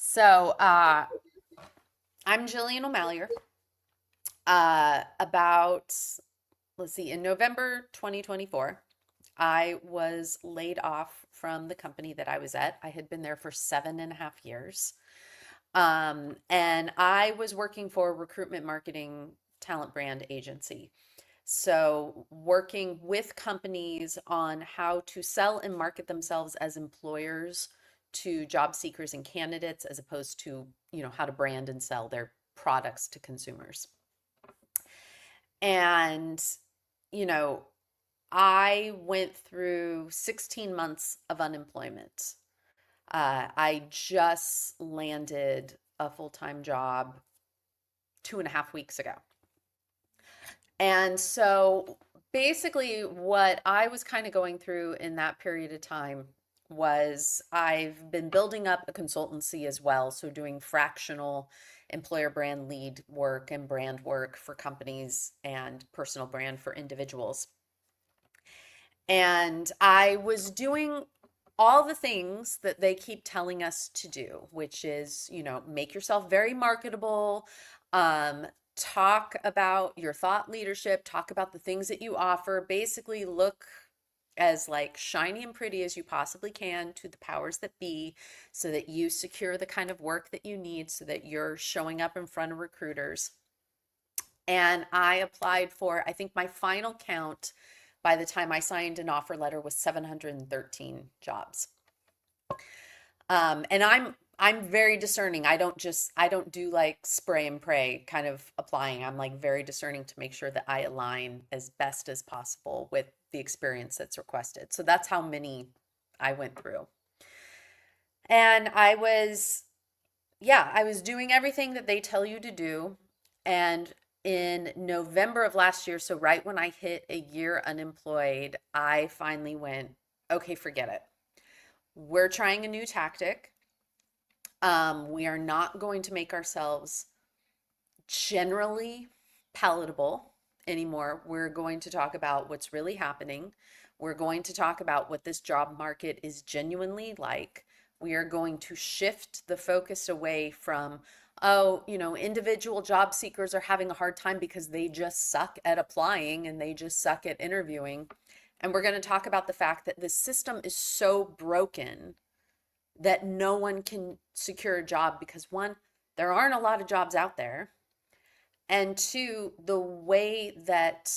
So, I'm Jillian O'Malley. About, let's see, in November 2024, I was laid off from the company that I was at. I had been there for 7.5 years. And I was working for a recruitment marketing talent brand agency. So, working with companies on how to sell and market themselves as employers to job seekers and candidates, as opposed to, how to brand and sell their products to consumers. And, you know, I went through 16 months of unemployment. I just landed a full-time job 2.5 weeks ago. And so basically, what I was kind of going through in that period of time was I've been building up a consultancy as well. So doing fractional employer brand lead work and brand work for companies and personal brand for individuals. And I was doing all the things that they keep telling us to do, which is, make yourself very marketable, talk about your thought leadership, talk about the things that you offer, basically look as like shiny and pretty as you possibly can to the powers that be so that you secure the kind of work that you need so that you're showing up in front of recruiters. And I applied for, I think my final count by the time I signed an offer letter was 713 jobs. And I'm very discerning. I don't do like spray and pray kind of applying. I'm like very discerning to make sure that I align as best as possible with the experience that's requested. So that's how many I went through. And I was doing everything that they tell you to do. And in November of last year, so right when I hit a year unemployed, I finally went, okay, forget it. We're trying a new tactic. We are not going to make ourselves generally palatable anymore. We're going to talk about what's really happening. We're going to talk about what this job market is genuinely like. We are going to shift the focus away from, oh, individual job seekers are having a hard time because they just suck at applying and they just suck at interviewing. And we're going to talk about the fact that the system is so broken that no one can secure a job because one, there aren't a lot of jobs out there. And two, the way that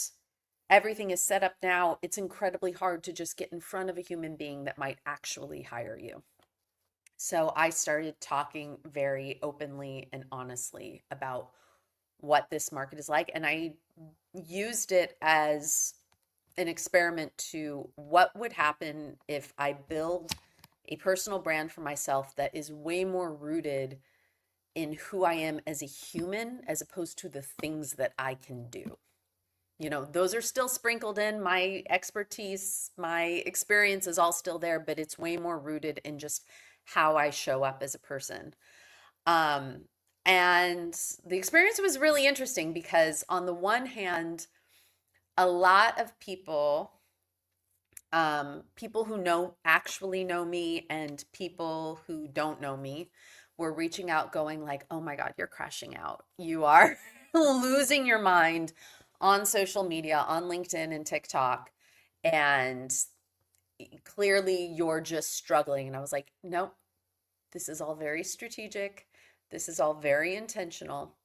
everything is set up now, it's incredibly hard to just get in front of a human being that might actually hire you. So I started talking very openly and honestly about what this market is like. And I used it as an experiment to what would happen if I build a personal brand for myself that is way more rooted in who I am as a human as opposed to the things that I can do. Those are still sprinkled in. My expertise, my experience is all still there, but it's way more rooted in just how I show up as a person. Um, and the experience was really interesting because, on the one hand, a lot of people who actually know me and people who don't know me were reaching out going like, "Oh my God, you're crashing out. You are losing your mind on social media, on LinkedIn and TikTok, and clearly you're just struggling." And I was like, "Nope, this is all very strategic. This is all very intentional."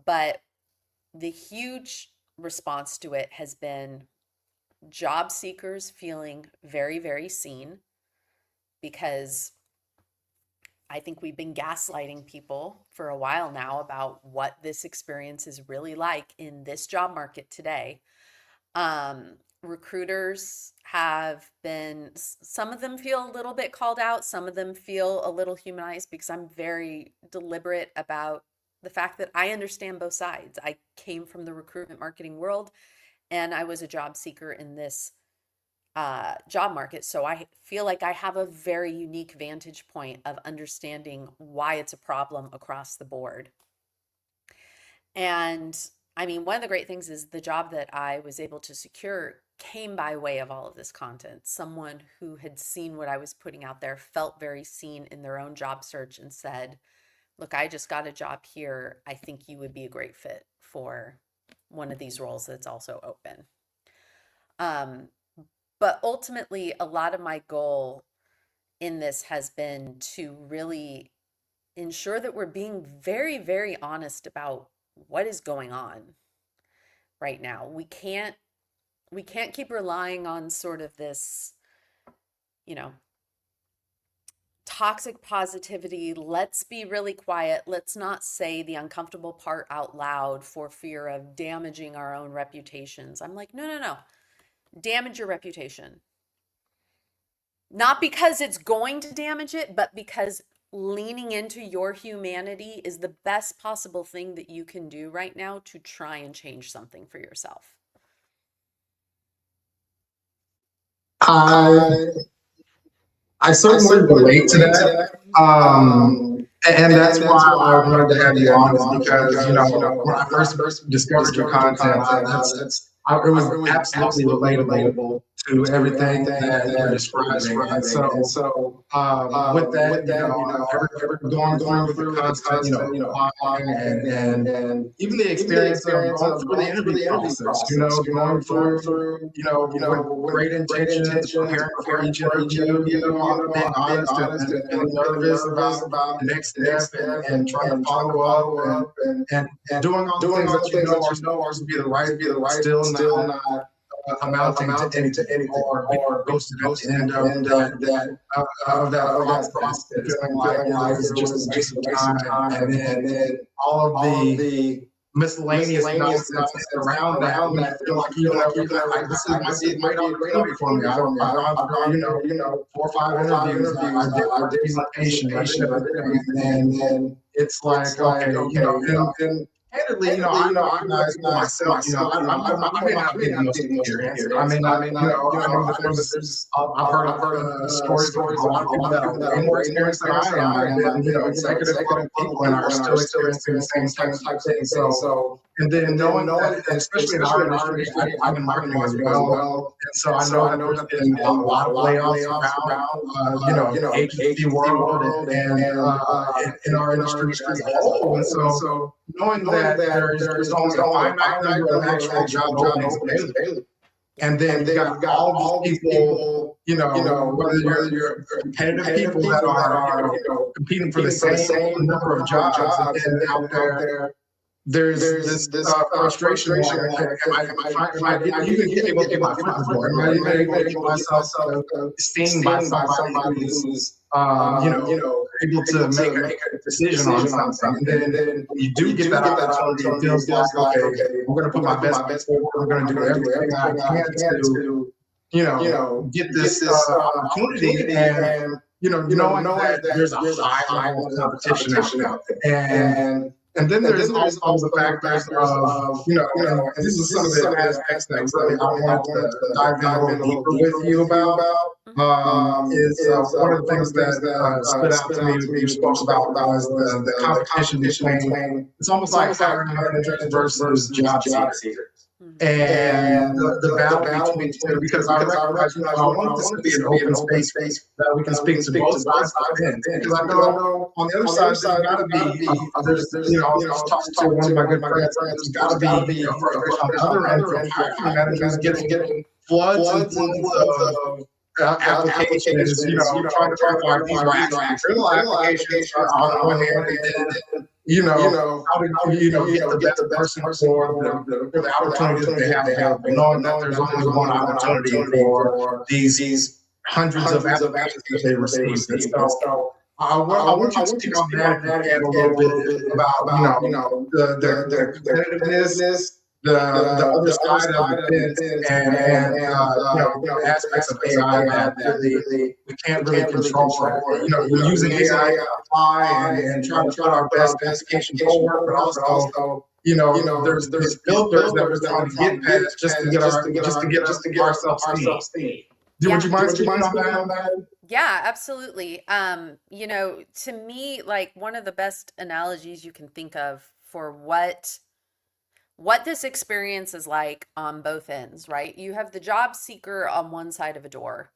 But the huge response to it has been job seekers feeling very, very seen because I think we've been gaslighting people for a while now about what this experience is really like in this job market today. Recruiters have been, some of them feel a little bit called out, some of them feel a little humanized because I'm very deliberate about the fact that I understand both sides. I came from the recruitment marketing world and I was a job seeker in this job market. So I feel like I have a very unique vantage point of understanding why it's a problem across the board. And I mean, one of the great things is the job that I was able to secure came by way of all of this content. Someone who had seen what I was putting out there, felt very seen in their own job search, and said, look, I just got a job here. I think you would be a great fit for one of these roles that's also open. Um, but ultimately, a lot of my goal in this has been to really ensure that we're being very, very honest about what is going on right now. We can't keep relying on sort of this, you know, toxic positivity. Let's be really quiet. Let's not say the uncomfortable part out loud for fear of damaging our own reputations. I'm like, no, no, no. Damage your reputation. Not because it's going to damage it, but because leaning into your humanity is the best possible thing that you can do right now to try and change something for yourself. I I certainly relate to that. Um, and that's why I wanted to have you on, is because, when I first discovered your content, it was absolutely relatable to everything that you're describing. And so, with that, ever going through with the content, applying and even the experience of going through the interview process, going through, with great intentions, preparing for each interview, being honest and feeling nervous about the next step, and trying to follow up, and doing all the things that are supposed to be the right, but still not amounting to anything, or being ghosted at the end of that process, and feeling like it was just a waste of time, and then all of the miscellaneous nonsense around that. When you feel like, this might be a great opportunity for me. I've gone through, 4 or 5 interviews. I did presentation. I did everything, and then it's like, okay, and candidly, I recognize for myself, I may not be the most experienced. I may not, I know that I've heard of stories from a lot of people that are way more experienced than I am, that have been, executive level people, and are still experiencing the same types of things. So, and then knowing that, especially in our industry, I'm in marketing as well, and so I know that there's been a lot of layoffs around, agency world, and in our industry as a whole. And so, knowing that there's only a finite number of actual job openings available, and then you've got all these people, whether you're competitive people that are, competing for the same number of jobs, and then out there, there's this frustration. Like, am I even able to get my foot in the door? Am I even able to get myself seen by somebody who's, able to make a decision on something? And then when you do get that opportunity, it feels like, okay, I'm going to put my best foot forward. I'm going to do everything I can to, get this opportunity. And, knowing that there's a high level of competition out there. And then there's also the factors of, and this is some of the aspects that really I wanted to dive in a little deeper with you about. Is one of the things that stood out to me when you spoke about was the competition between, it's almost like hiring managers versus job seekers. And the battle between two, because I recognize, I want this to be an open space that we can speak to both sides of it. Because I know on the other side, there's got to be, I was talking to one of my good friends, there's got to be, frustration on the other end from hiring managers getting floods and floods of applications, trying to verify these are actually real applications on one hand, and then, how to, get the best person for the opportunity that they have available, knowing that there's only one opportunity for these hundreds of applications that they receive. And so I want you to speak on that, if you can, a little bit about, the competitiveness, the other side of the fence, and the aspects of AI that really we can't really control. We're using AI to apply and trying to put our best application forward, but also, there's filters that we're trying to get past just to get ourselves seen. Would you mind speaking on that? Yeah, absolutely. To me, like one of the best analogies you can think of for what this experience is like on both ends, right? You have the job seeker on one side of a door,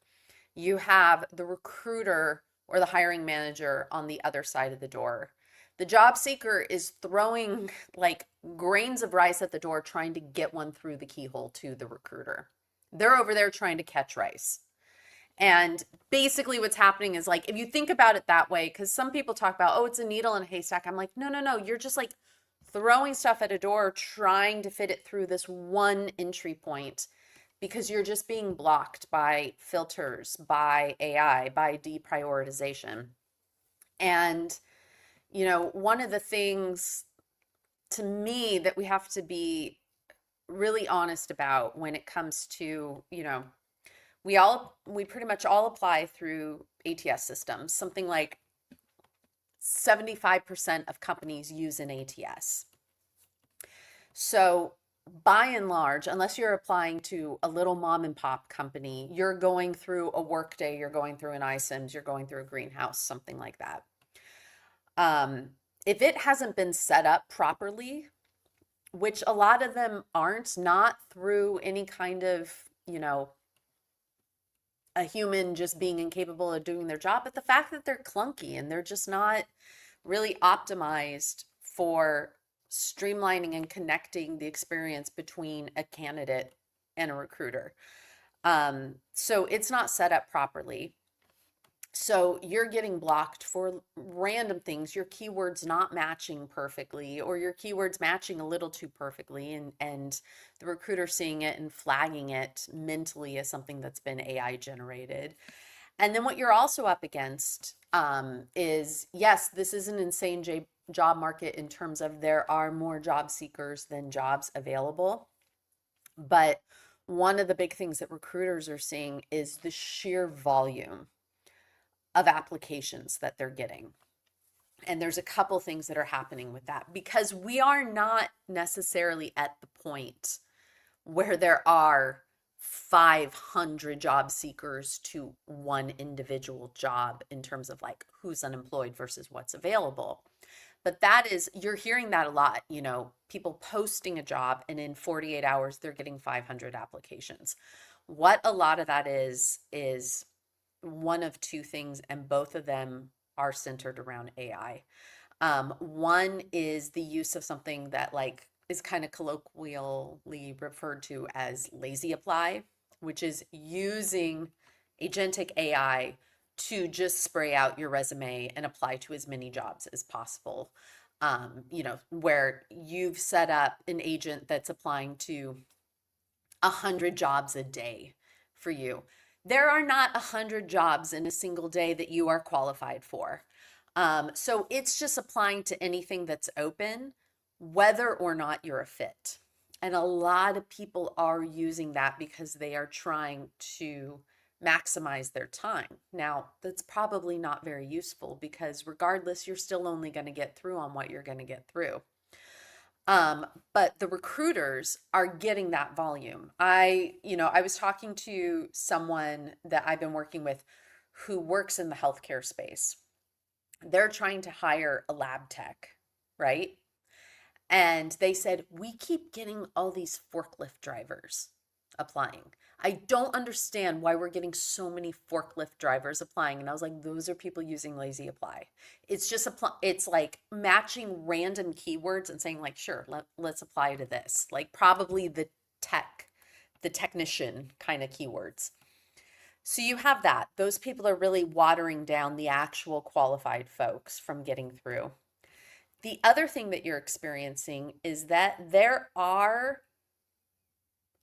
you have the recruiter or the hiring manager on the other side of the door. The job seeker is throwing like grains of rice at the door, trying to get one through the keyhole to the recruiter. They're over there trying to catch rice. And basically, what's happening is like, if you think about it that way, because some people talk about, oh, it's a needle in a haystack. I'm like, no, no, no. You're just like throwing stuff at a door, trying to fit it through this one entry point because you're just being blocked by filters, by AI, by deprioritization. And, one of the things to me that we have to be really honest about when it comes to, we pretty much all apply through ATS systems. Something like 75% of companies use an ATS. So by and large, unless you're applying to a little mom and pop company, you're going through a Workday, you're going through an iCIMS, you're going through a Greenhouse, something like that. If it hasn't been set up properly, which a lot of them aren't, not through any kind of, a human just being incapable of doing their job, but the fact that they're clunky and they're just not really optimized for streamlining and connecting the experience between a candidate and a recruiter. So it's not set up properly. So you're getting blocked for random things, your keywords not matching perfectly, or your keywords matching a little too perfectly, and the recruiter seeing it and flagging it mentally as something that's been AI generated. And then what you're also up against is, yes, this is an insane job market in terms of there are more job seekers than jobs available. But one of the big things that recruiters are seeing is the sheer volume of applications that they're getting. And there's a couple things that are happening with that because we are not necessarily at the point where there are 500 job seekers to one individual job in terms of like who's unemployed versus what's available. But that is, you're hearing that a lot, people posting a job and in 48 hours they're getting 500 applications. What a lot of that is one of two things, and both of them are centered around AI. One is the use of something that like is kind of colloquially referred to as lazy apply, which is using agentic AI to just spray out your resume and apply to as many jobs as possible. Where you've set up an agent that's applying to 100 jobs a day for you. There are not 100 jobs in a single day that you are qualified for. So it's just applying to anything that's open, whether or not you're a fit. And a lot of people are using that because they are trying to maximize their time. Now, that's probably not very useful because regardless, you're still only going to get through on what you're going to get through. But the recruiters are getting that volume. I was talking to someone that I've been working with who works in the healthcare space. They're trying to hire a lab tech, right? And they said, we keep getting all these forklift drivers applying. I don't understand why we're getting so many forklift drivers applying. And I was like, those are people using lazy apply. It's just it's like matching random keywords and saying like, sure, let's apply to this. Like probably the technician kind of keywords. So you have that. Those people are really watering down the actual qualified folks from getting through. The other thing that you're experiencing is that there are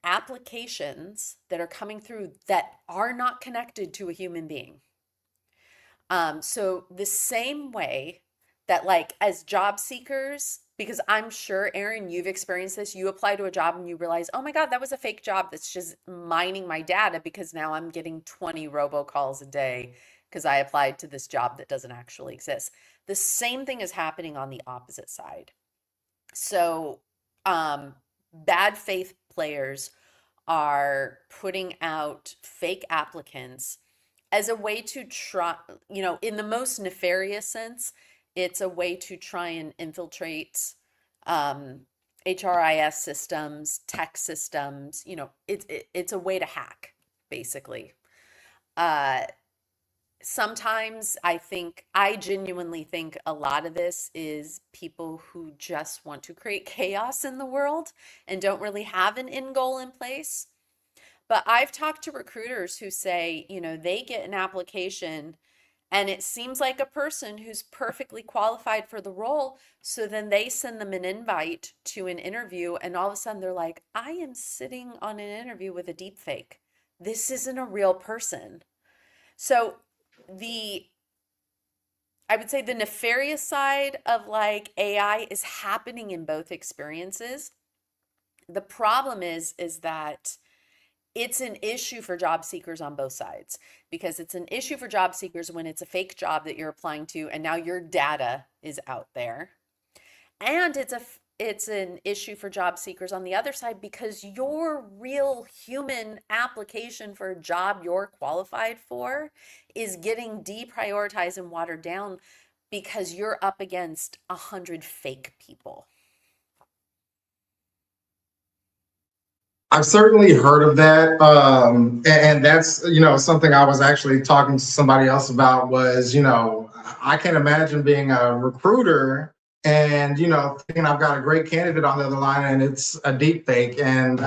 applications that are coming through that are not connected to a human being. So the same way that like as job seekers, because I'm sure, Erin, you've experienced this, you apply to a job and you realize, oh my God, that was a fake job that's just mining my data because now I'm getting 20 robocalls a day because I applied to this job that doesn't actually exist. The same thing is happening on the opposite side. So, bad faith players are putting out fake applicants as a way to try, in the most nefarious sense, it's a way to try and infiltrate HRIS systems, tech systems, it's a way to hack, basically. Uh, Sometimes I genuinely think a lot of this is people who just want to create chaos in the world and don't really have an end goal in place. But I've talked to recruiters who say, they get an application and it seems like a person who's perfectly qualified for the role. So then they send them an invite to an interview, and all of a sudden they're like, I am sitting on an interview with a deep fake. This isn't a real person. So the I would say the nefarious side of like AI is happening in both experiences. The problem is that it's an issue for job seekers on both sides, because it's an issue for job seekers when it's a fake job that you're applying to and now your data is out there. And it's an issue for job seekers on the other side, because your real human application for a job you're qualified for is getting deprioritized and watered down because you're up against 100 fake people. I've certainly heard of that, and that's something I was actually talking to somebody else about. Was I can imagine being a recruiter and thinking I've got a great candidate on the other line and it's a deep fake, and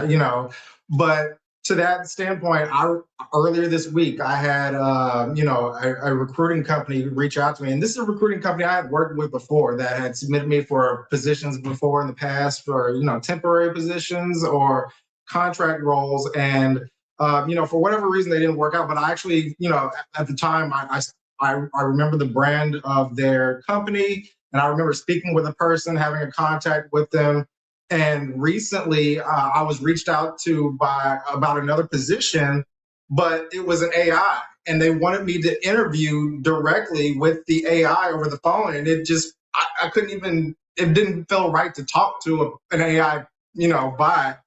but to that standpoint, I earlier this week I had a recruiting company reach out to me, and this is a recruiting company I had worked with before that had submitted me for positions before in the past for temporary positions or contract roles, and for whatever reason they didn't work out. But I actually, at the time, I remember the brand of their company, and I remember speaking with a person, having a contact with them. And recently, I was reached out to by about another position, but it was an AI, and they wanted me to interview directly with the AI over the phone, and I couldn't even. It didn't feel right to talk to an AI, bot,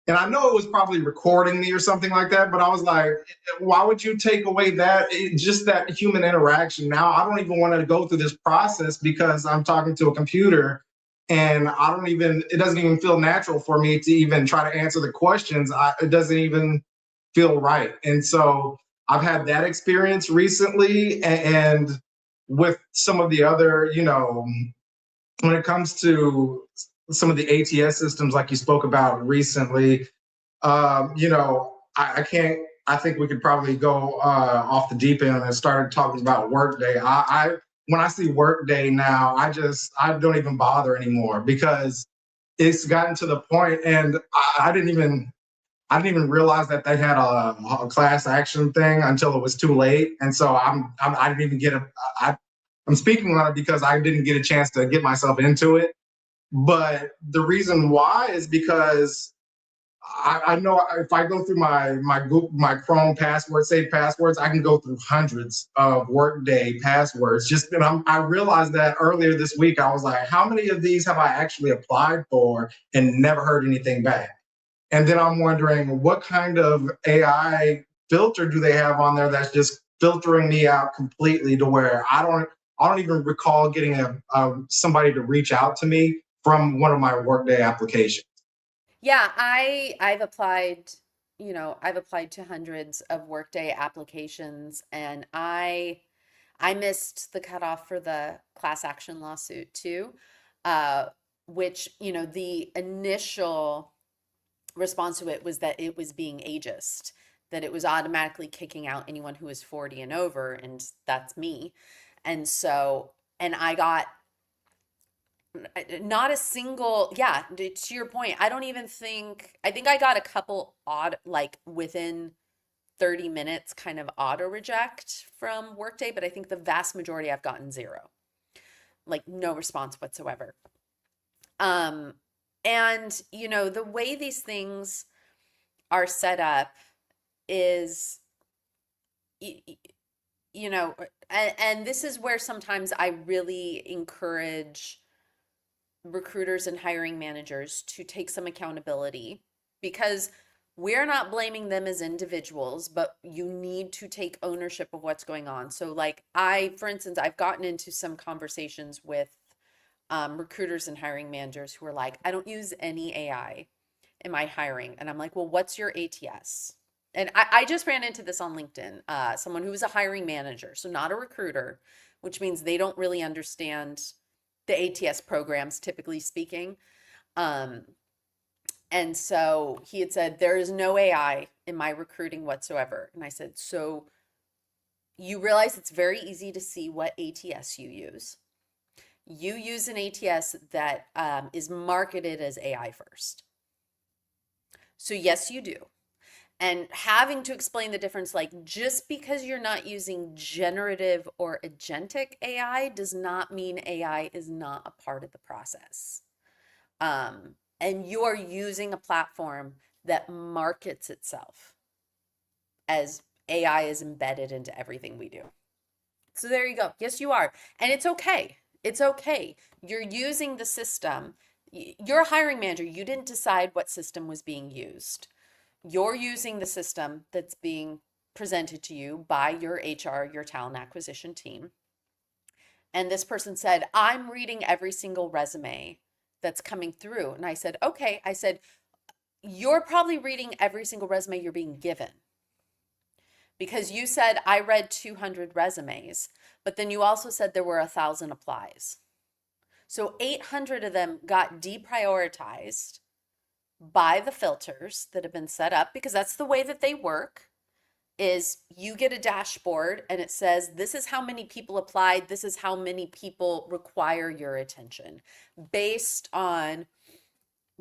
and I know it was probably recording me or something like that, but I was like, why would you take away just that human interaction? Now I don't even want to go through this process because I'm talking to a computer, and it doesn't even feel natural for me to even try to answer the questions. It doesn't even feel right. And so I've had that experience recently. And with some of the other, when it comes to some of the ATS systems, like you spoke about recently, I can't. I think we could probably go off the deep end and start talking about Workday. When I see Workday now, I don't even bother anymore because it's gotten to the point, and I didn't even realize that they had a class action thing until it was too late, and so I didn't even get a. I'm speaking on it because I didn't get a chance to get myself into it. But the reason why is because I know if I go through my Google, my Chrome password, saved passwords, I can go through hundreds of Workday passwords. I realized that earlier this week. I was like, how many of these have I actually applied for and never heard anything back? And then I'm wondering what kind of AI filter do they have on there that's just filtering me out completely to where I don't even recall getting somebody to reach out to me from one of my Workday applications. Yeah, I've applied to hundreds of Workday applications, and I missed the cutoff for the class action lawsuit too, uh, which, the initial response to it was that it was being ageist, that it was automatically kicking out anyone who was 40 and over, and that's me. And so, and I got not a single, yeah, to your point, I think I got a couple odd, like within 30 minutes, kind of auto reject from Workday, but I think the vast majority I've gotten zero, like no response whatsoever. Um, and the way these things are set up is, y- y- and this is where sometimes I really encourage recruiters and hiring managers to take some accountability, because we're not blaming them as individuals, but you need to take ownership of what's going on. So like for instance, I've gotten into some conversations with recruiters and hiring managers who are like, I don't use any AI in my hiring. And I'm like, well, what's your ATS? And I just ran into this on LinkedIn, someone who was a hiring manager, so not a recruiter, which means they don't really understand the ATS programs, typically speaking. Um, and so he had said, there is no AI in my recruiting whatsoever. And I said, so you realize it's very easy to see what ATS you use. You use an ATS that is marketed as AI first. So, yes, you do. And having to explain the difference, like just because you're not using generative or agentic AI does not mean AI is not a part of the process. And you are using a platform that markets itself as AI is embedded into everything we do. So there you go. Yes, you are. And it's okay. It's okay. You're using the system. You're a hiring manager. You didn't decide what system was being used. You're using the system that's being presented to you by your HR, your talent acquisition team. And this person said, I'm reading every single resume that's coming through. And I said, okay. I said, you're probably reading every single resume you're being given because you said, I read 200 resumes, but then you also said there were 1,000 applies. So 800 of them got deprioritized by the filters that have been set up because that's the way that they work. Is you get a dashboard and it says this is how many people applied, this is how many people require your attention based on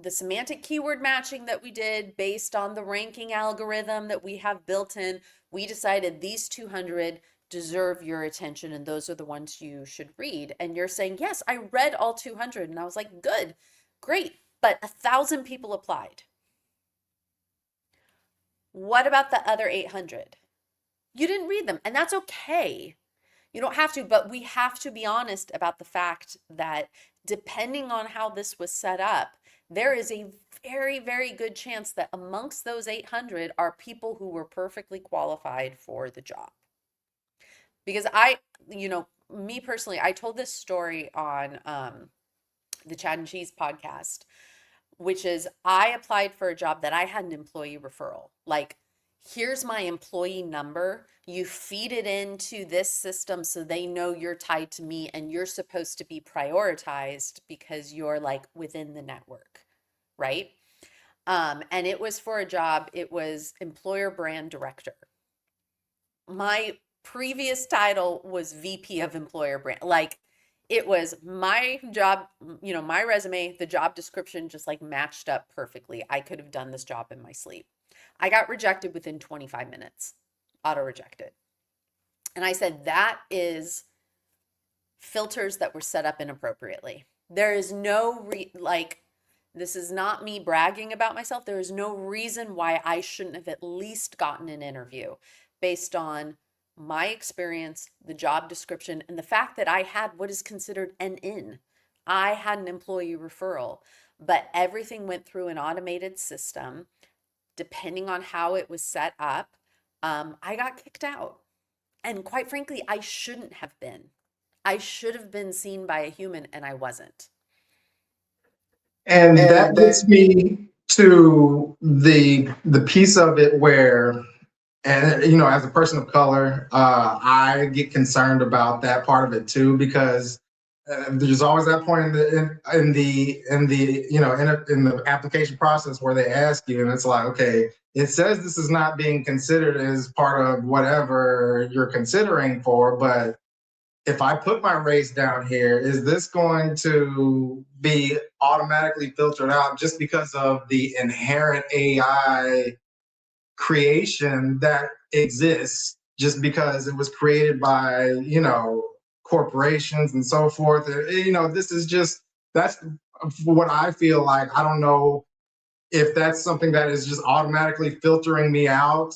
the semantic keyword matching that we did, based on the ranking algorithm that we have built in. We decided these 200 deserve your attention and those are the ones you should read. And you're saying, yes, I read all 200. And I was like, good, great, but 1,000 people applied. What about the other 800? You didn't read them, and that's okay. You don't have to, but we have to be honest about the fact that depending on how this was set up, there is a very, very good chance that amongst those 800 are people who were perfectly qualified for the job. Because me personally, I told this story on the Chad and Cheese podcast, which is I applied for a job that I had an employee referral. Like, here's my employee number. You feed it into this system so they know you're tied to me and you're supposed to be prioritized because you're like within the network, right? And it was for a job, it was employer brand director. My previous title was VP of employer brand. Like, it was my job, my resume, the job description just like matched up perfectly. I could have done this job in my sleep. I got rejected within 25 minutes, auto rejected. And I said, that is filters that were set up inappropriately. There is no, this is not me bragging about myself. There is no reason why I shouldn't have at least gotten an interview based on my experience, the job description, and the fact that I had what is considered an in. I had an employee referral, but everything went through an automated system. Depending on how it was set up, I got kicked out. And quite frankly, I shouldn't have been. I should have been seen by a human, and I wasn't. And that And gets that, me to the piece of it where, and as a person of color, I get concerned about that part of it too, because there's always that point in the application process where they ask you, and it's like, okay, it says this is not being considered as part of whatever you're considering for, but if I put my race down here, is this going to be automatically filtered out just because of the inherent AI creation that exists, just because it was created by, corporations and so forth? This is just, that's what I feel like. I don't know if that's something that is just automatically filtering me out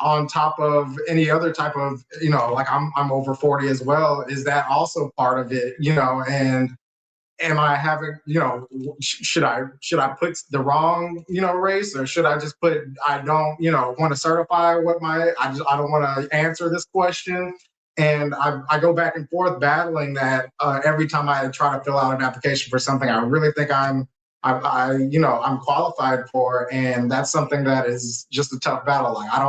on top of any other type of, like I'm over 40 as well. Is that also part of it? And am I having, should I put the wrong, race, or should I just put, I don't, want to certify what I don't want to answer this question. And I go back and forth battling that every time I try to fill out an application for something I really think I'm qualified for, and that's something that is just a tough battle. Like I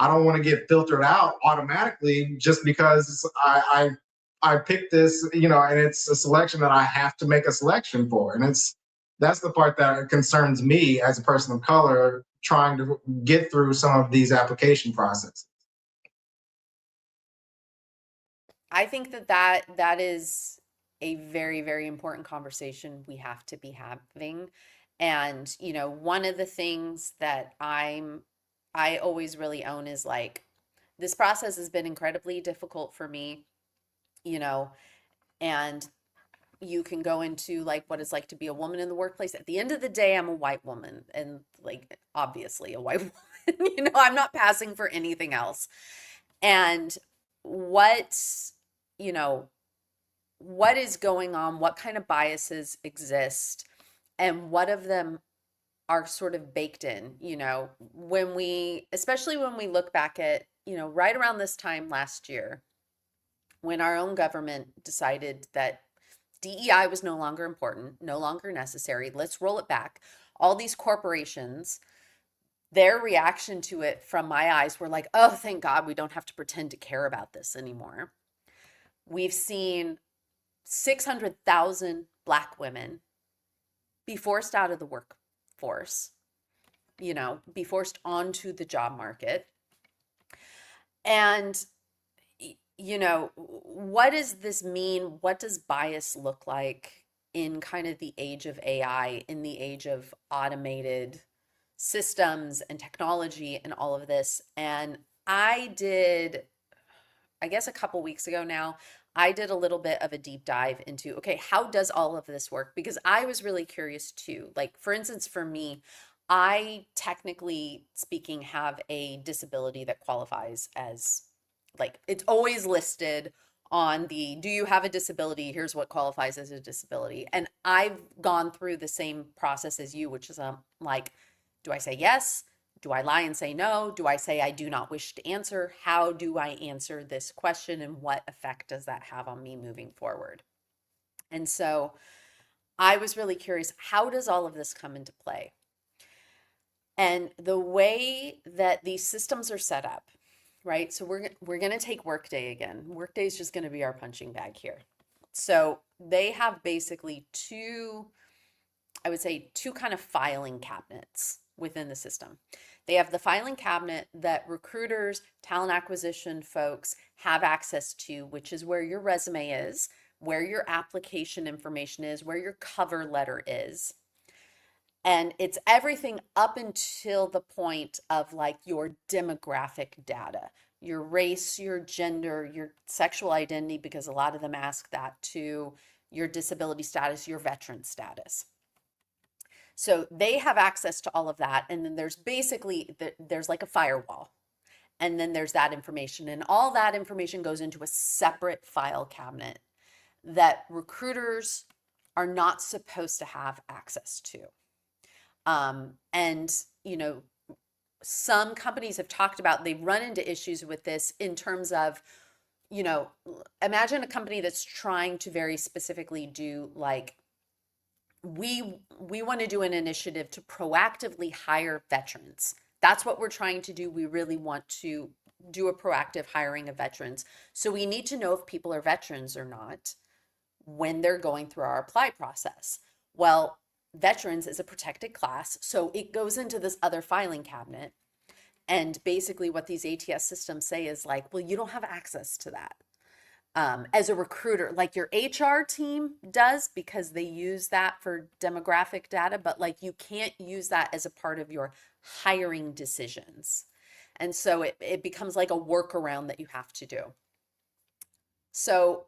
don't want to get filtered out automatically just because I picked this, and it's a selection that I have to make a selection for, and that's the part that concerns me as a person of color trying to get through some of these application processes. I think that is a very, very important conversation we have to be having. And, one of the things that I always really own is like this process has been incredibly difficult for me, you know, and you can go into like what it's like to be a woman in the workplace. At the end of the day, I'm a white woman and like obviously a white woman, I'm not passing for anything else. And what, you know, what is going on, what kind of biases exist, and what of them are sort of baked in, especially when we look back at, right around this time last year, when our own government decided that DEI was no longer important, no longer necessary, let's roll it back. All these corporations, their reaction to it from my eyes were like, oh, thank God we don't have to pretend to care about this anymore. We've seen 600,000 Black women be forced out of the workforce, be forced onto the job market. And, what does this mean? What does bias look like in kind of the age of AI, in the age of automated systems and technology and all of this? And I did, I guess a couple weeks ago now, I did a little bit of a deep dive into, okay, how does all of this work? Because I was really curious too. Like, for instance, for me, I technically speaking have a disability that qualifies as, like, it's always listed on the do you have a disability? Here's what qualifies as a disability. And I've gone through the same process as you, which is like, do I say yes? Do I lie and say no? Do I say I do not wish to answer? How do I answer this question and what effect does that have on me moving forward? And so I was really curious, how does all of this come into play? And the way that these systems are set up, right? So we're going to take Workday again. Workday is just going to be our punching bag here. So they have basically I would say two kind of filing cabinets within the system. They have the filing cabinet that recruiters, talent acquisition folks have access to, which is where your resume is, where your application information is, where your cover letter is. And it's everything up until the point of like your demographic data, your race, your gender, your sexual identity, because a lot of them ask that too, your disability status, your veteran status. So they have access to all of that. And then there's like a firewall. And then there's that information. And all that information goes into a separate file cabinet that recruiters are not supposed to have access to. And, some companies have talked about, they've run into issues with this in terms of, imagine a company that's trying to very specifically do like, we want to do an initiative to proactively hire veterans. That's what we're trying to do. We really want to do a proactive hiring of veterans. So we need to know if people are veterans or not when they're going through our apply process. Well, veterans is a protected class, so it goes into this other filing cabinet. And basically what these ATS systems say is like, well, you don't have access to that. As a recruiter, like your HR team does because they use that for demographic data, but like you can't use that as a part of your hiring decisions. And so it becomes like a workaround that you have to do. So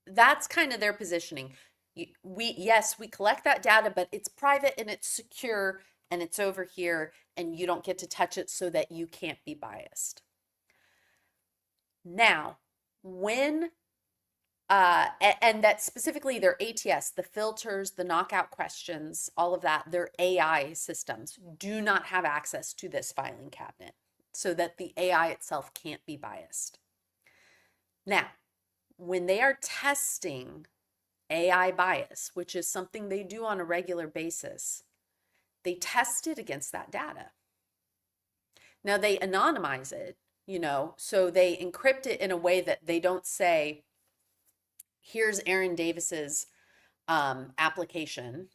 that's kind of their positioning. Yes, we collect that data, but it's private and it's secure and it's over here and you don't get to touch it so that you can't be biased. Now, when and that specifically their ATS, the filters, the knockout questions, all of that, their AI systems do not have access to this filing cabinet so that the AI itself can't be biased. Now, when they are testing AI bias, which is something they do on a regular basis, they test it against that data. Now they anonymize it, so they encrypt it in a way that they don't say, here's Aaron Davis's application.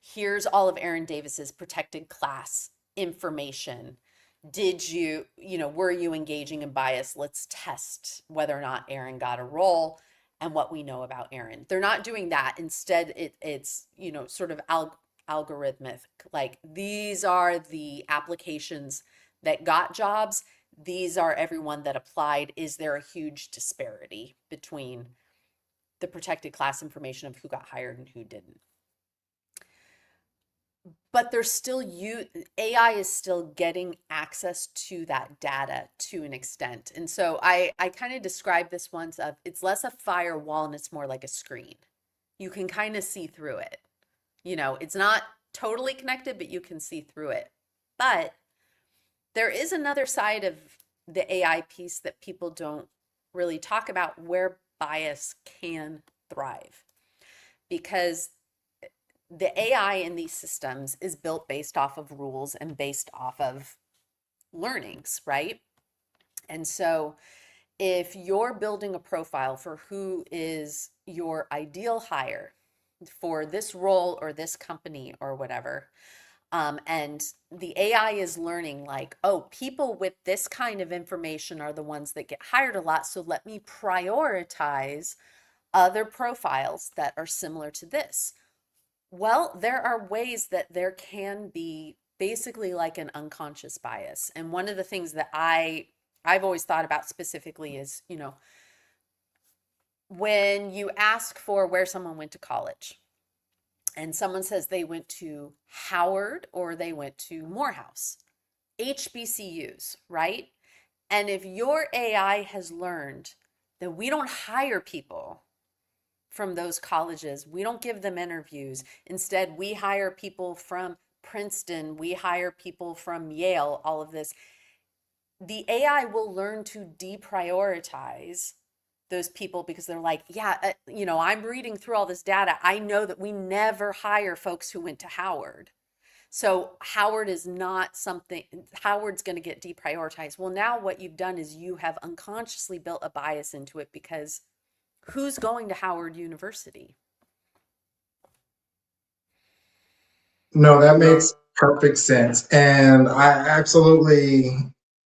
Here's all of Aaron Davis's protected class information. Did were you engaging in bias? Let's test whether or not Aaron got a role and what we know about Aaron. They're not doing that. Instead, it's, sort of algorithmic. Like, these are the applications that got jobs. These are everyone that applied. Is there a huge disparity between the protected class information of who got hired and who didn't? But there's still AI is still getting access to that data to an extent. And so I kind of described this once of, it's less a firewall and it's more like a screen. You can kind of see through it. It's not totally connected, but you can see through it. But there is another side of the AI piece that people don't really talk about, where bias can thrive. Because the AI in these systems is built based off of rules and based off of learnings, right? And so if you're building a profile for who is your ideal hire for this role or this company or whatever, and the AI is learning, like, oh, people with this kind of information are the ones that get hired a lot, so let me prioritize other profiles that are similar to this. Well, there are ways that there can be basically like an unconscious bias. And one of the things that I've always thought about specifically is, when you ask for where someone went to college and someone says they went to Howard or they went to Morehouse, HBCUs, right? And if your AI has learned that we don't hire people from those colleges, we don't give them interviews. Instead, we hire people from Princeton, we hire people from Yale, all of this. The AI will learn to deprioritize those people because they're like, yeah, I'm reading through all this data. I know that we never hire folks who went to Howard. So Howard is not something, Howard's going to get deprioritized. Well, now what you've done is you have unconsciously built a bias into it, because who's going to Howard University? No, that makes perfect sense. And I absolutely,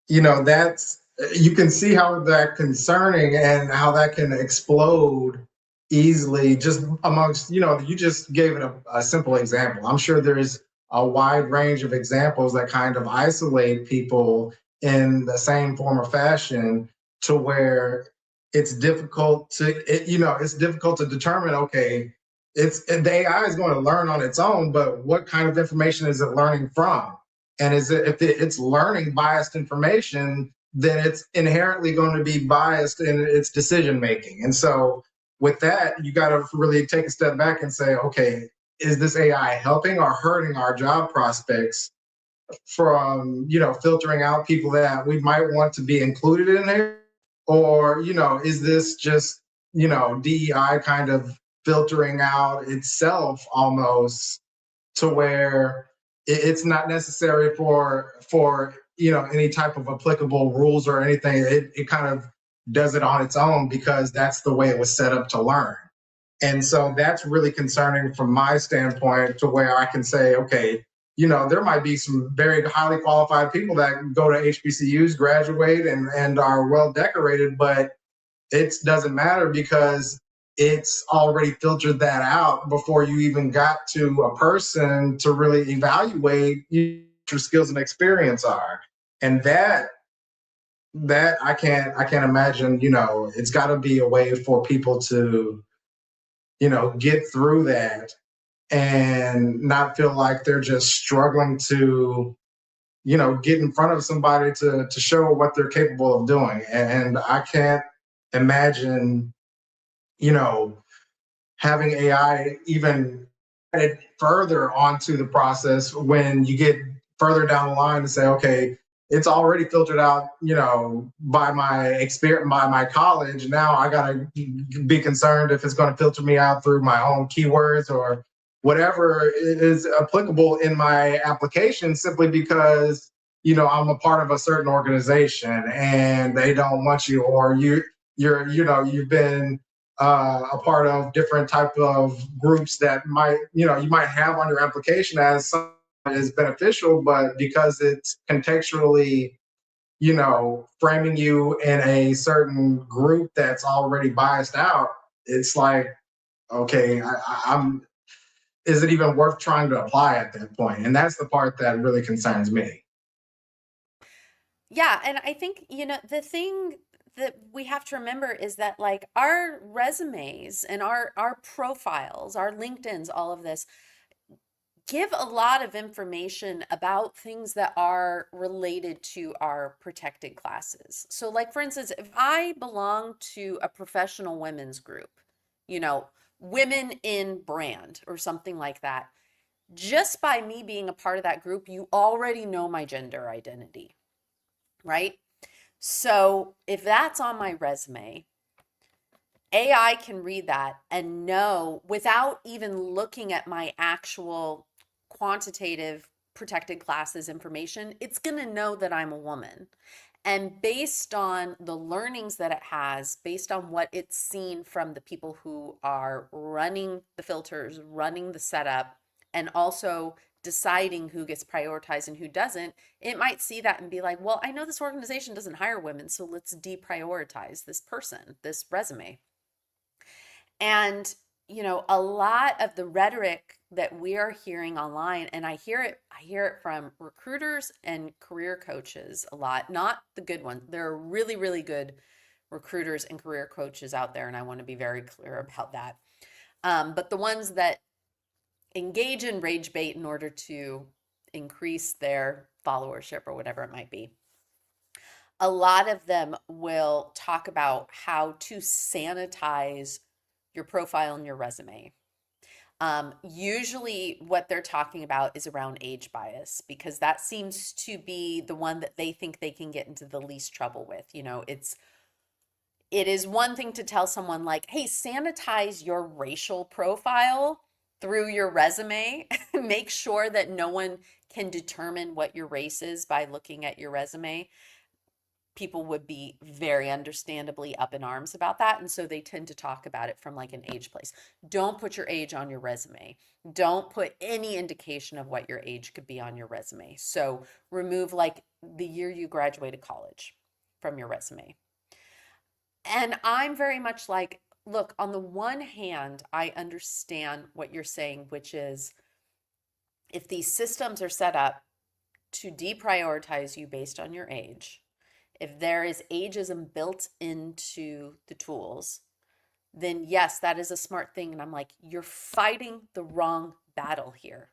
that's, you can see how that concerning and how that can explode easily just amongst, you just gave it a simple example. I'm sure there's a wide range of examples that kind of isolate people in the same form or fashion, to where it's difficult to determine, okay, the AI is going to learn on its own, but what kind of information is it learning from? And if it's learning biased information, then it's inherently going to be biased in its decision making. And so with that, you got to really take a step back and say, okay, is this AI helping or hurting our job prospects from, filtering out people that we might want to be included in there? Or, is this just, DEI kind of filtering out itself almost, to where it's not necessary for any type of applicable rules or anything. It kind of does it on its own because that's the way it was set up to learn. And so that's really concerning from my standpoint, to where I can say, okay, there might be some very highly qualified people that go to HBCUs, graduate, and are well decorated, but it doesn't matter because it's already filtered that out before you even got to a person to really evaluate what your skills and experience are. And that I can't imagine, it's got to be a way for people to, get through that and not feel like they're just struggling to, get in front of somebody to show what they're capable of doing. And I can't imagine, you know, having AI even added further onto the process when you get further down the line and say, okay, it's already filtered out, by my experience, by my college. Now I gotta be concerned if it's going to filter me out through my own keywords or whatever is applicable in my application, simply because I'm a part of a certain organization and they don't want you, or you've been a part of different type of groups that you might have on your application as some is beneficial, but because it's contextually, framing you in a certain group that's already biased out, it's like, okay, I'm. Is it even worth trying to apply at that point? And that's the part that really concerns me. Yeah, and I think, the thing that we have to remember is that like our resumes and our profiles, our LinkedIn's, all of this give a lot of information about things that are related to our protected classes. So like for instance, if I belong to a professional women's group, you know, women in brand or something like that, just by me being a part of that group, you already know my gender identity, right? So if that's on my resume, AI can read that and know without even looking at my actual quantitative protected classes information, it's going to know that I'm a woman. And based on the learnings that it has, based on what it's seen from the people who are running the filters, running the setup, and also deciding who gets prioritized and who doesn't, it might see that and be like, well, I know this organization doesn't hire women, so let's deprioritize this person, this resume. And, a lot of the rhetoric that we are hearing online, and I hear it from recruiters and career coaches a lot, not the good ones. There are really, really good recruiters and career coaches out there, and I want to be very clear about that. But the ones that engage in rage bait in order to increase their followership or whatever it might be, a lot of them will talk about how to sanitize your profile and your resume. Usually, what they're talking about is around age bias because that seems to be the one that they think they can get into the least trouble with. It is one thing to tell someone like, "Hey, sanitize your racial profile through your resume. Make sure that no one can determine what your race is by looking at your resume." People would be very understandably up in arms about that. And so they tend to talk about it from like an age place. Don't put your age on your resume. Don't put any indication of what your age could be on your resume. So remove like the year you graduated college from your resume. And I'm very much like, look, on the one hand, I understand what you're saying, which is if these systems are set up to deprioritize you based on your age, if there is ageism built into the tools, then yes, that is a smart thing. And I'm like, you're fighting the wrong battle here.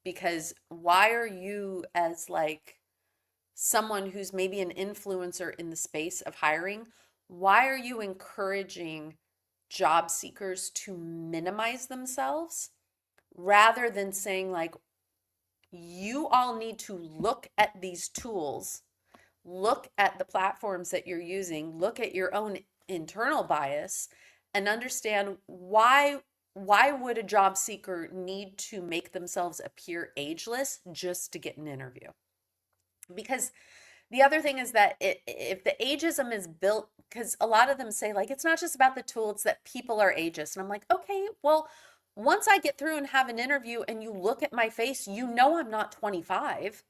Because why are you, as like someone who's maybe an influencer in the space of hiring, why are you encouraging job seekers to minimize themselves rather than saying, like, you all need to look at these tools, look at the platforms that you're using, look at your own internal bias, and understand why would a job seeker need to make themselves appear ageless just to get an interview? Because the other thing is that if the ageism is built, because a lot of them say like it's not just about the tool, it's that people are ageist, and I'm like, okay, well, once I get through and have an interview and you look at my face, you know I'm not 25.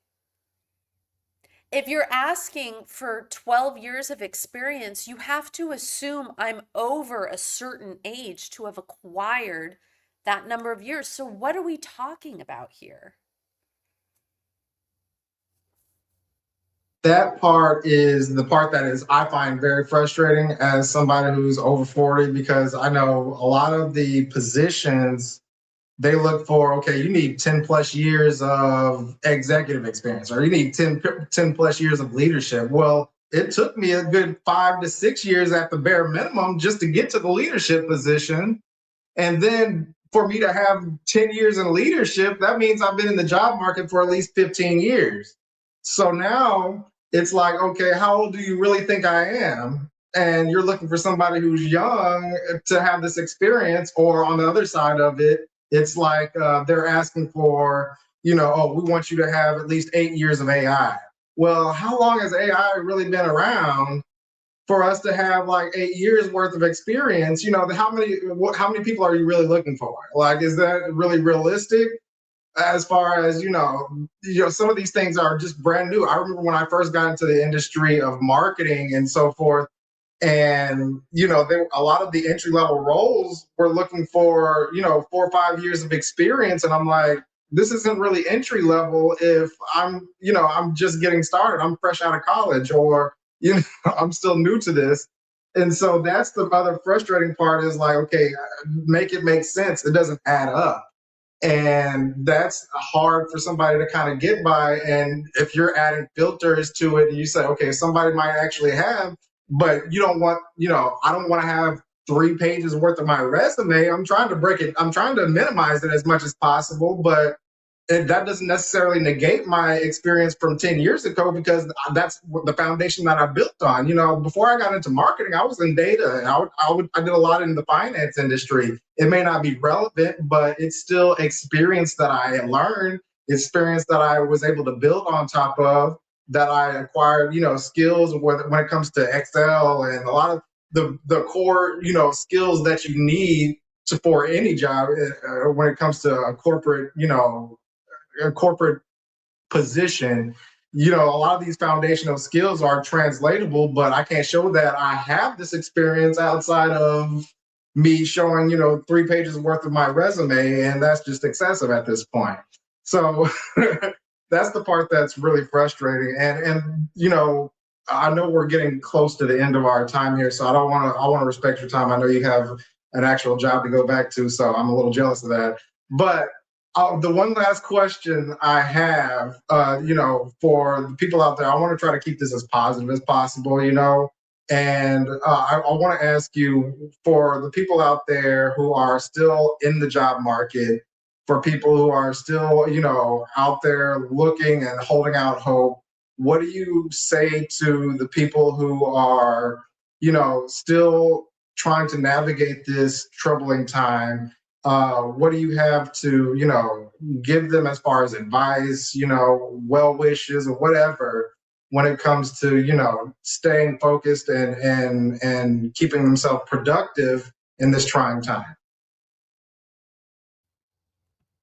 If you're asking for 12 years of experience, you have to assume I'm over a certain age to have acquired that number of years. So, what are we talking about here? That part is the part that is I find very frustrating as somebody who's over 40, because I know a lot of the positions they look for, okay, you need 10 plus years of executive experience, or you need 10 plus years of leadership. Well, it took me a good 5 to 6 years at the bare minimum just to get to the leadership position. And then for me to have 10 years in leadership, that means I've been in the job market for at least 15 years. So now it's like, okay, how old do you really think I am? And you're looking for somebody who's young to have this experience. Or on the other side of it, it's like they're asking for, oh, we want you to have at least 8 years of AI. Well, how long has AI really been around for us to have like 8 years worth of experience? How many people are you really looking for? Like, is that really realistic? As far as some of these things are just brand new. I remember when I first got into the industry of marketing and so forth, and a lot of the entry level roles were looking for 4 or 5 years of experience, and I'm like, this isn't really entry level if I'm just getting started. I'm fresh out of college, or I'm still new to this. And so that's the other frustrating part, is like, okay, make it make sense. It doesn't add up, and that's hard for somebody to kind of get by. And if you're adding filters to it and you say, okay, somebody might actually have, but you don't want, I don't want to have 3 pages worth of my resume. I'm trying to break it, I'm trying to minimize it as much as possible, but that doesn't necessarily negate my experience from 10 years ago, because that's the foundation that I built on. Before I got into marketing, I was in data, and I did a lot in the finance industry. It may not be relevant, but it's still experience that I learned, experience that I was able to build on top of, that I acquired, skills when it comes to Excel and a lot of the core, skills that you need for any job, when it comes to a corporate position. A lot of these foundational skills are translatable, but I can't show that I have this experience outside of me showing 3 pages worth of my resume, and that's just excessive at this point. So that's the part that's really frustrating. And I know we're getting close to the end of our time here, so I want to respect your time. I know you have an actual job to go back to, so I'm a little jealous of that. But the one last question I have, for the people out there, I want to try to keep this as positive as possible, and I want to ask you, for the people out there who are still in the job market, for people who are still, out there looking and holding out hope, what do you say to the people who are, still trying to navigate this troubling time? What do you have to, give them as far as advice, well wishes or whatever, when it comes to, staying focused and keeping themselves productive in this trying time?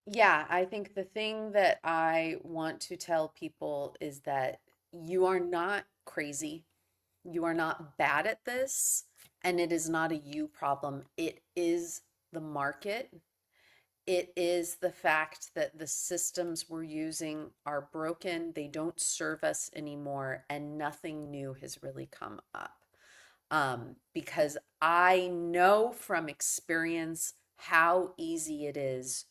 Yeah, I think the thing that I want to tell people is that you are not crazy. You are not bad at this, and it is not a you problem. It is the market. It is the fact that the systems we're using are broken, they don't serve us anymore, and nothing new has really come up. Because I know from experience how easy it is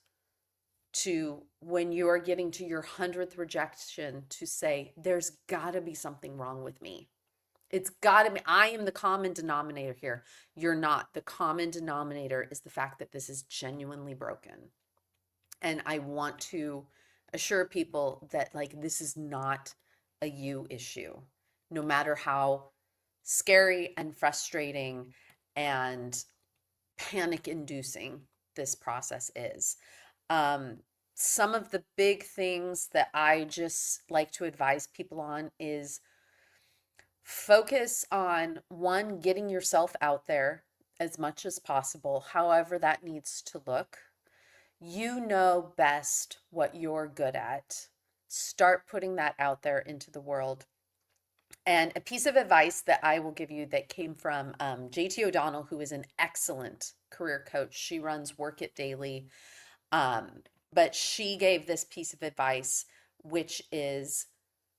to, when you are getting to your 100th rejection, to say, there's got to be something wrong with me. It's got to be, I am the common denominator here. You're not. The common denominator is the fact that this is genuinely broken. And I want to assure people that, like, this is not a you issue, no matter how scary and frustrating and panic inducing this process is. Um, some of the big things that I just like to advise people on is focus on, one, getting yourself out there as much as possible, however that needs to look. You know best what you're good at. Start putting that out there into the world. And a piece of advice that I will give you that came from JT O'Donnell, who is an excellent career coach. She runs Work It Daily. Um, but she gave this piece of advice, which is,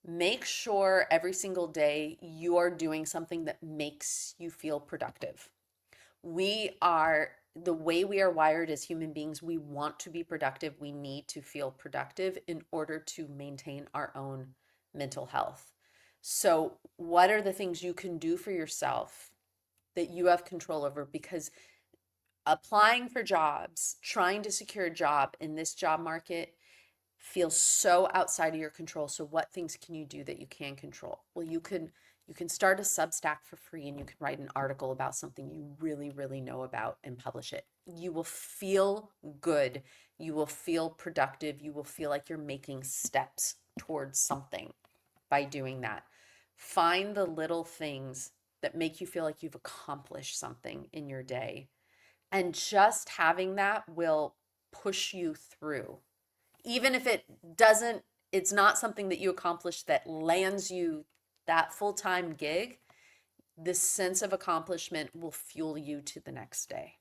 make sure every single day you are doing something that makes you feel productive. We are, the way we are wired as human beings, we want to be productive. We need to feel productive in order to maintain our own mental health. So, what are the things you can do for yourself that you have control over? Because applying for jobs, trying to secure a job in this job market, feels so outside of your control. So what things can you do that you can control? Well, you can start a Substack for free and you can write an article about something you really, really know about and publish it. You will feel good. You will feel productive. You will feel like you're making steps towards something by doing that. Find the little things that make you feel like you've accomplished something in your day. And just having that will push you through. Even if it's not something that you accomplish that lands you that full-time gig, this sense of accomplishment will fuel you to the next day.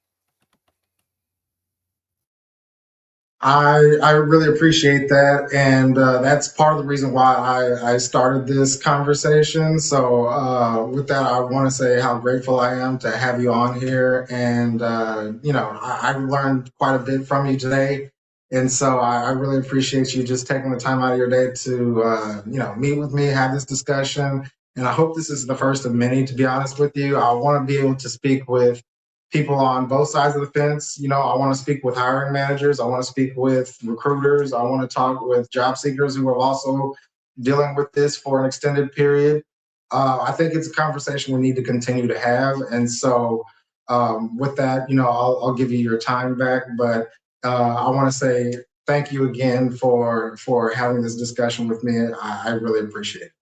I really appreciate that, and that's part of the reason why I started this conversation. So with that, I want to say how grateful I am to have you on here, and I learned quite a bit from you today, and so I really appreciate you just taking the time out of your day to meet with me, have this discussion, and I hope this is the first of many. To be honest with you, I want to be able to speak with people on both sides of the fence. I want to speak with hiring managers. I want to speak with recruiters. I want to talk with job seekers who are also dealing with this for an extended period. I think it's a conversation we need to continue to have. And so, with that, I'll give you your time back. But I want to say thank you again for having this discussion with me. I really appreciate it.